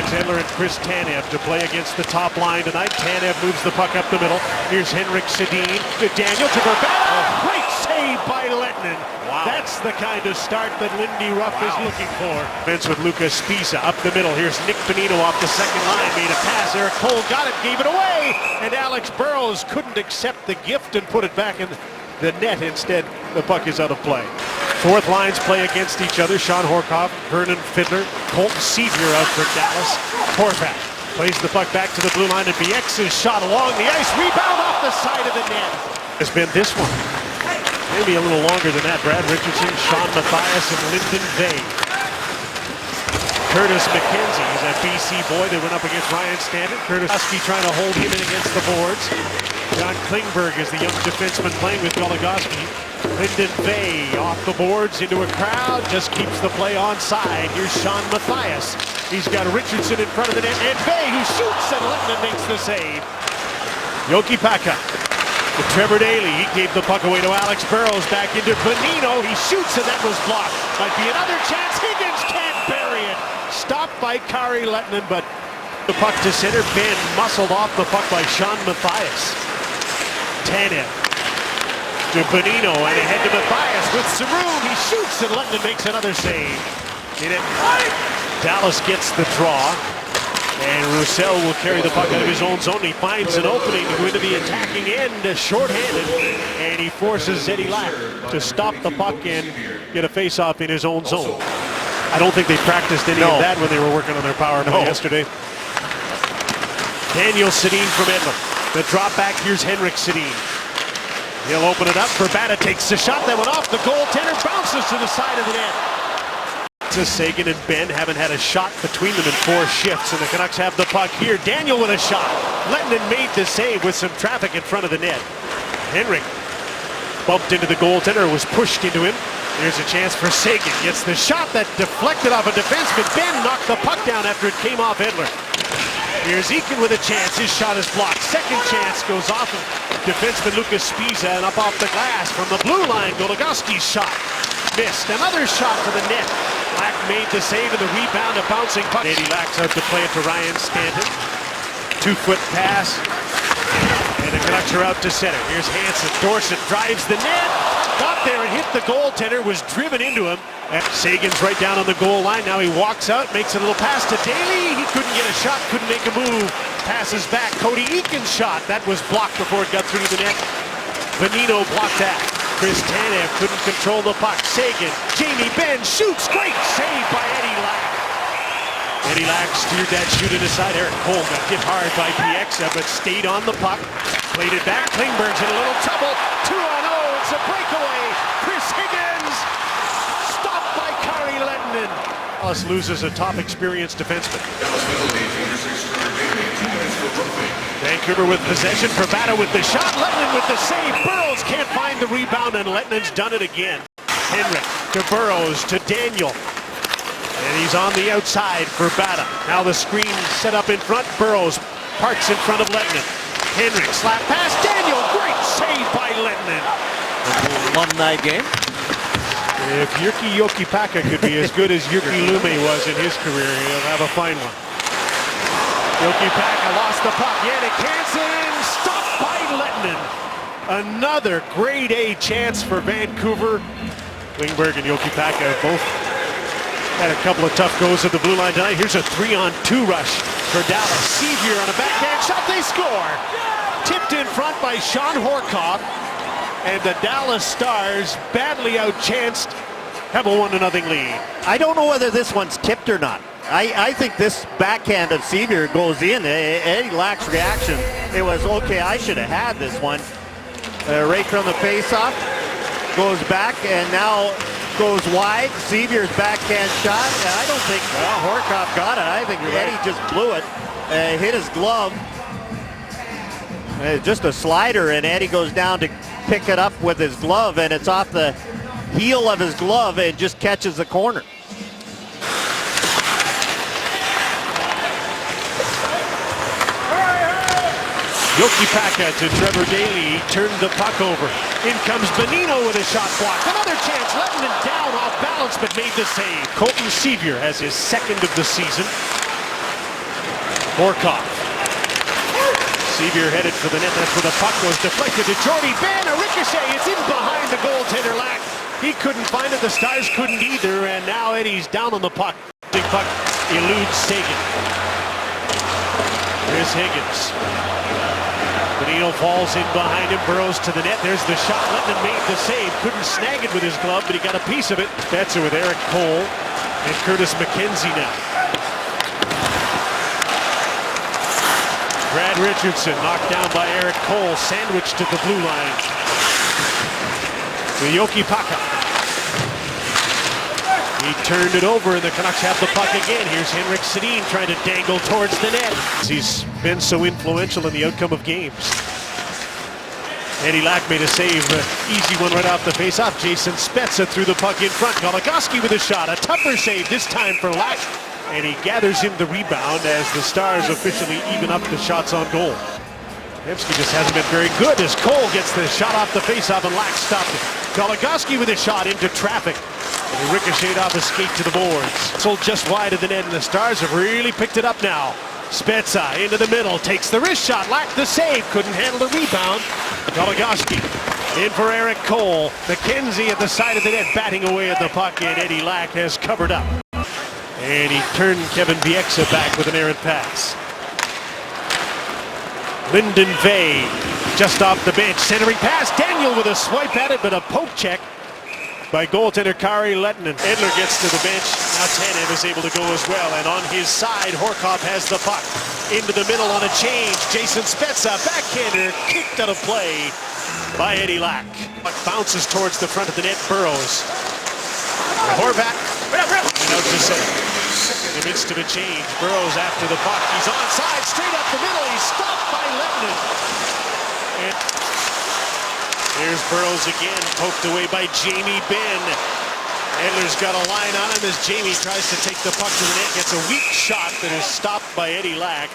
Jens Edler and Chris Tanev to play against the top line tonight. Tanev moves the puck up the middle. Here's Henrik Sedin to Daniel to Verbata. Oh, great save by Lehtinen. Wow. That's the kind of start that Lindy Ruff is looking for. Vince with Lucas Spiza up the middle. Here's Nick Bonino off the second line. Made a pass. Eric Cole got it, gave it away. And Alex Burrows couldn't accept the gift and put it back in the net. Instead, the puck is out of play. Fourth lines play against each other. Sean Horkoff, Vernon Fiddler, Colton Sevier out for Dallas. Horvat plays the puck back to the blue line, and BX's shot along the ice. Rebound off the side of the net. Has been this one. Maybe a little longer than that. Brad Richardson, Sean Matthias, and Lyndon Vay. Curtis McKenzie is a BC boy that went up against Ryan Stanton. Curtis Husky trying to hold him in against the boards. John Klingberg is the young defenseman playing with Goligoski. Lyndon Vay off the boards into a crowd, just keeps the play onside. Here's Sean Matthias. He's got Richardson in front of the net, and Vay who shoots, and Lehtinen makes the save. Yoki Paka to Trevor Daley. He gave the puck away to Alex Burrows. Back into Bonino. He shoots, and that was blocked. Might be another chance. Higgins can't bury it. Stopped by Kari Lehtinen, but the puck to center. Ben muscled off the puck by Sean Matthias. Tanev to Bonino, and ahead to Matthias with some room. He shoots, and Lehtinen makes another save. Dallas gets the draw, and Roussel will carry the puck out of his own zone. He finds an opening to go into the attacking end, shorthanded, and he forces Eddie Lack to stop the puck and get a face-off in his own zone. I don't think they practiced any of that when they were working on their power play yesterday. Daniel Sedin from Edler. The drop back, here's Henrik Sedin. He'll open it up. Verbata takes the shot that went off the goaltender, bounces to the side of the net. Seguin and Ben haven't had a shot between them in 4 shifts, and the Canucks have the puck here. Daniel with a shot. Lehtinen made the save with some traffic in front of the net. Henrik bumped into the goaltender, was pushed into him. Here's a chance for Seguin. Gets the shot that deflected off a defenseman. Ben knocked the puck down after it came off Edler. Here's Eakin with a chance. His shot is blocked. Second chance goes off of defenseman Lucas Spiza and up off the glass. From the blue line, Goligoski's shot missed. Another shot for the net. Lack made the save, and the rebound, a bouncing puck. Eddie Lack's out to play it to Ryan Stanton. 2-foot pass. And the Canucks are out to center. Here's Hansen. Dorsett drives the net. Got there and hit the goaltender. Was driven into him. And Sagan's right down on the goal line. Now he walks out, makes a little pass to Daley. He couldn't get a shot, couldn't make a move. Passes back. Cody Eakin's shot. That was blocked before it got through to the net. Bonino blocked that. Chris Tanev couldn't control the puck. Seguin, Jamie Benn shoots. Great save by Eddie Lack. Eddie Lack steered that shoot in the side. Eric Cole got hit hard by Pieksa, but stayed on the puck. Played it back. Klingberg's in a little trouble. 2-on-0. It's a breakaway. Chris Higgins stopped by Kari Lehtinen. Dallas loses a top experienced defenseman. Vancouver with possession. Verbata with the shot. Lehtinen with the save. Burrows can't find the rebound, and Lettinen's done it again. Henrik to Burrows to Daniel. And he's on the outside. Verbata. Now the screen set up in front. Burrows parks in front of Lehtinen. Henrik slap pass. Daniel. Great save by Lehtinen. Alumni game. If Jyrki Jokipaka could be as good as Jyrki Lumme was in his career, he'll have a fine one. Jokipaka lost the puck. Jannik Hansen stopped by Lehtinen. Another grade A chance for Vancouver. Klingberg and Jokipaka both had a couple of tough goes at the blue line tonight. Here's a 3-on-2 rush for Dallas. Sevier on a backhand shot. They score. Tipped in front by Sean Horkoff. And the Dallas Stars, badly outchanced, have a 1-0 lead. I don't know whether this one's tipped or not. I think this backhand of Sevier goes in. Eddie Lack's reaction, it was, okay, I should have had this one. Right from the face-off, goes back, and now goes wide. Sevier's backhand shot, and I don't think Horkoff got it. I think Eddie just blew it, hit his glove. Just a slider, and Eddie goes down to pick it up with his glove, and it's off the heel of his glove and just catches the corner. Jokipaka to Trevor Daley. He turned the puck over. In comes Bonino with a shot blocked. Another chance. Lehtinen down off balance, but made the save. Colton Sevier has his second of the season. Horkoff. Sevier headed for the net. That's where the puck goes. Deflected to Jordy Ben. A ricochet. It's in behind the goaltender Lack. He couldn't find it. The Stars couldn't either. And now Eddie's down on the puck. Big puck eludes Seguin. Here's Higgins. Benino falls in behind him. Burrows to the net. There's the shot. Lettinen made the save. Couldn't snag it with his glove, but he got a piece of it. Spezza with Eric Cole and Curtis McKenzie now. Brad Richardson knocked down by Eric Cole, sandwiched at the blue line. To Jokipaka. He turned it over, and the Canucks have the puck again. Here's Henrik Sedin trying to dangle towards the net. He's been so influential in the outcome of games. Eddie Lack made a save, easy one right off the face-off. Jason Spezza threw the puck in front. Goligoski with a shot, a tougher save this time for Lack. And he gathers in the rebound as the Stars officially even up the shots on goal. Hemsky just hasn't been very good as Cole gets the shot off the faceoff and Lack stopped it. Goligoski with a shot into traffic. And he ricocheted off his skate to the boards. So just wide of the net, and the Stars have really picked it up now. Spezza into the middle, takes the wrist shot. Lack the save, couldn't handle the rebound. Goligoski in for Eric Cole. McKenzie at the side of the net, batting away at the puck, and Eddie Lack has covered up. And he turned Kevin Bieksa back with an errant pass. Lyndon Vey just off the bench. Centering pass. Daniel with a swipe at it, but a poke check by goaltender Kari Lettinen. Edler gets to the bench. Now Tanev is able to go as well. And on his side, Horkoff has the puck. Into the middle on a change. Jason Spezza, backhander, kicked out of play by Eddie Lack. Puck bounces towards the front of the net. Burrows. Horvat. And out to center. In the midst of a change, Burrows after the puck. He's onside, straight up the middle. He's stopped by Lettinen. And here's Burrows again, poked away by Jamie Benn. Edler's got a line on him as Jamie tries to take the puck to the net. Gets a weak shot that is stopped by Eddie Lack.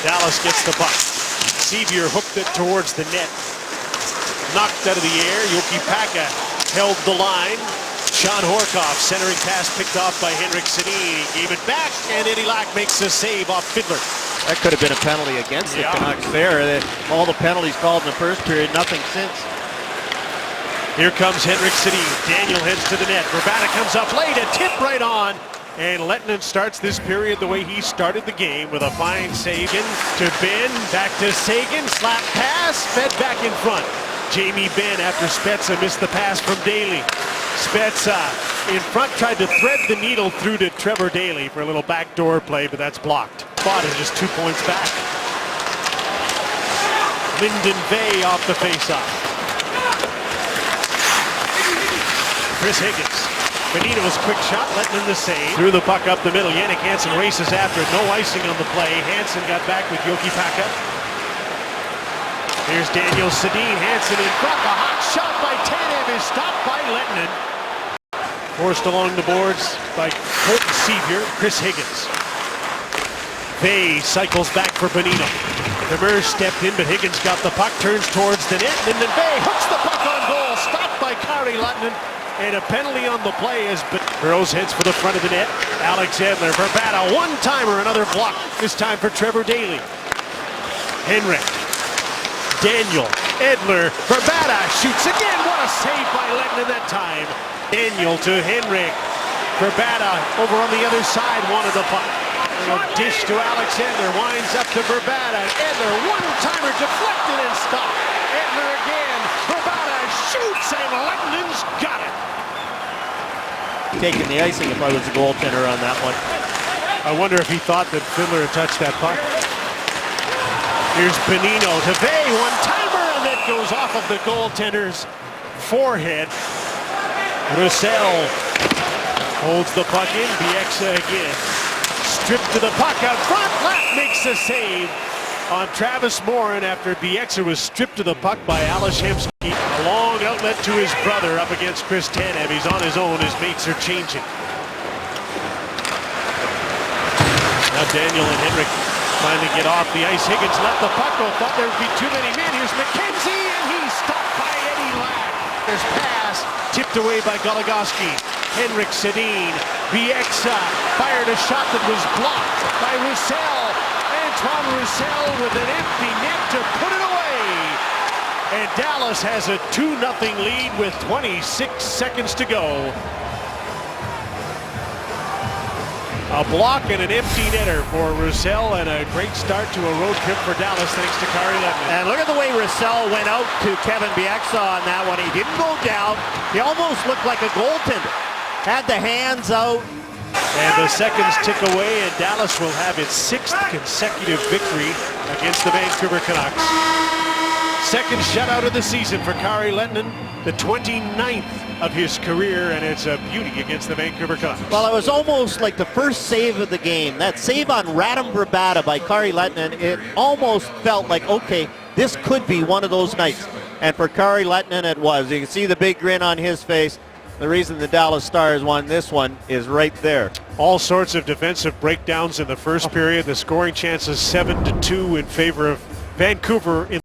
Dallas gets the puck. Sevier hooked it towards the net. Knocked out of the air. Jokipaka held the line. Sean Horkoff, centering pass picked off by Henrik Sedin. He gave it back, and Eddie Lack makes a save off Fiddler. That could have been a penalty against the Canucks there. All the penalties called in the first period, nothing since. Here comes Henrik Sedin. Daniel heads to the net. Verbata comes up late, a tip right on. And Lettinen starts this period the way he started the game with a fine save. To Ben, back to Seguin, slap pass, fed back in front. Jamie Benn after Spezza missed the pass from Daly. Spezza in front tried to thread the needle through to Trevor Daly for a little backdoor play, but that's blocked. Spot is just 2 points back. Lyndon Vey off the faceoff. Chris Higgins. Benito's quick shot, Lettinen the save. Threw the puck up the middle. Jannik Hansen races after it. No icing on the play. Hansen got back with Jokipaka. Here's Daniel Sedin. Hansen in front. A hot shot by Tanev is stopped by Lettinen. Forced along the boards by Colton Sevier. Chris Higgins. Vey cycles back for Benino. Demers stepped in, but Higgins got the puck. Turns towards the net. Lyndon Vey hooks the puck on goal. Stopped by Kari Lettinen. And a penalty on the play as Burrows heads for the front of the net. Alex Edler. Verbata. One-timer. Another block. This time for Trevor Daly. Henrik. Daniel, Edler, Verbata shoots again. What a save by Lettinen that time. Daniel to Henrik. Verbata over on the other side wanted the puck. A dish to Alex Edler. Winds up to Verbata. Edler, one-timer deflected and stopped. Edler again. Verbata shoots and Lettinen's got it. Taking the icing if I was a goaltender on that one. I wonder if he thought that Fiddler had touched that puck. Here's Benino to Vey, one-timer, and that goes off of the goaltender's forehead. Roussel holds the puck in, Bieksa again. Stripped to the puck out front, Lack makes the save on Travis Morin after Bieksa was stripped to the puck by Ales Hemsky. A long outlet to his brother up against Chris Tanev. He's on his own, his mates are changing. Now Daniel and Henrik finally get off the ice. Higgins let the puck go. Thought there would be too many men. Here's McKenzie, and he's stopped by Eddie Lack. There's pass, tipped away by Goligoski. Henrik Sedin. Bieksa fired a shot that was blocked by Roussel. Antoine Roussel with an empty net to put it away. And Dallas has a 2-0 lead with 26 seconds to go. A block and an empty netter for Roussel, and a great start to a road trip for Dallas thanks to Kari Lehtonen. And look at the way Roussel went out to Kevin Bieksa on that one. He didn't go down. He almost looked like a goaltender. Had the hands out. And the seconds tick away, and Dallas will have its 6th consecutive victory against the Vancouver Canucks. Second shutout of the season for Kari Lehtonen, the 29th of his career, and it's a beauty against the Vancouver Canucks. Well, it was almost like the first save of the game. That save on Radim Brabata by Kari Lehtonen, it almost felt like, okay, this could be one of those nights. And for Kari Lehtonen, it was. You can see the big grin on his face. The reason the Dallas Stars won this one is right there. All sorts of defensive breakdowns in the first period. The scoring chances 7-2 in favor of Vancouver.